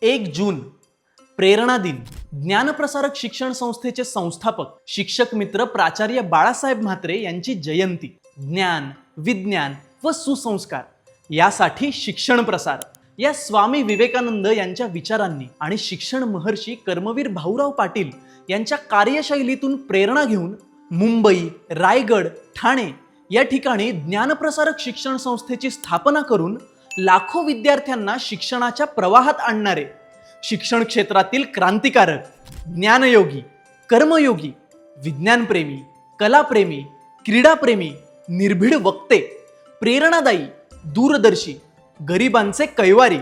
1 जून प्रेरणा दिन. ज्ञानप्रसारक शिक्षण संस्थेचे संस्थापक शिक्षक मित्र प्राचार्य बाळासाहेब म्हात्रे यांची जयंती. ज्ञान, विज्ञान व सुसंस्कार यासाठी शिक्षण प्रसार या स्वामी विवेकानंद यांच्या विचारांनी आणि शिक्षण महर्षी कर्मवीर भाऊराव पाटील यांच्या कार्यशैलीतून प्रेरणा घेऊन मुंबई, रायगड, ठाणे या ठिकाणी ज्ञानप्रसारक शिक्षण संस्थेची स्थापना करून लाखो विद्यार्थ्यांना शिक्षणाच्या प्रवाहात आणणारे शिक्षण क्षेत्रातील क्रांतिकारक, ज्ञानयोगी, कर्मयोगी, विज्ञानप्रेमी, कलाप्रेमी, क्रीडाप्रेमी, निर्भीड वक्ते, प्रेरणादायी, दूरदर्शी, गरिबांचे कैवारी,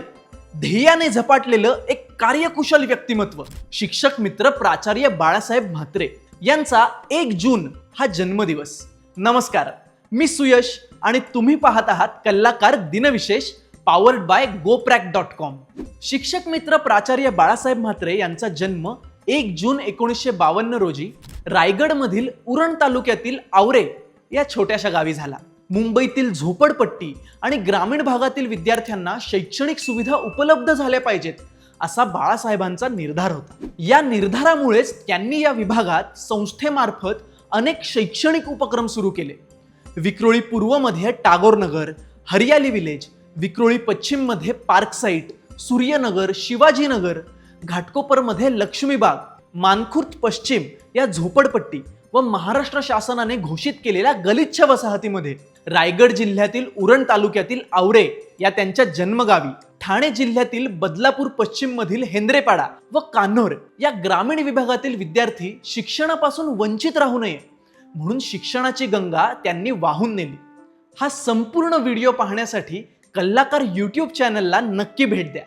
ध्येयाने झपाटलेलं एक कार्यकुशल व्यक्तिमत्व शिक्षक मित्र प्राचार्य बाळासाहेब म्हात्रे यांचा 1 जून हा जन्मदिवस. नमस्कार, मी सुयश आणि तुम्ही पाहत आहात कल्लाकार दिनविशेष पॉवर्ड बाय GoPrack.com. शिक्षक मित्र प्राचार्य बाळासाहेब म्हात्रे यांचा जन्म 1 जून 1952 रोजी रायगडमधील उरण तालुक्यातील आवरे या छोट्याशा गावी झाला. मुंबईतील झोपडपट्टी आणि ग्रामीण भागातील विद्यार्थ्यांना शैक्षणिक सुविधा उपलब्ध झाल्या पाहिजेत असा बाळासाहेबांचा निर्धार होता. या निर्धारामुळेच त्यांनी या विभागात संस्थेमार्फत अनेक शैक्षणिक उपक्रम सुरू केले. विक्रोळी पूर्वमध्ये टागोर नगर, हरियाली विलेज, विक्रोळी पश्चिममध्ये पार्क साईट, सूर्यनगर, शिवाजीनगर, घाटकोपरमध्ये लक्ष्मीबाग, मानखुर्द पश्चिम या झोपडपट्टी व महाराष्ट्र शासनाने घोषित केलेल्या गलिच्छ वसाहतीमध्ये, रायगड जिल्ह्यातील उरण तालुक्यातील आवरे या त्यांच्या जन्मगावी, ठाणे जिल्ह्यातील बदलापूर पश्चिम मधील हेंद्रेपाडा व कान्होर या ग्रामीण विभागातील विद्यार्थी शिक्षणापासून वंचित राहू नये म्हणून शिक्षणाची गंगा त्यांनी वाहून नेली. हा संपूर्ण व्हिडिओ पाहण्यासाठी कल्लाकार YouTube चॅनलला नक्की भेट द्या.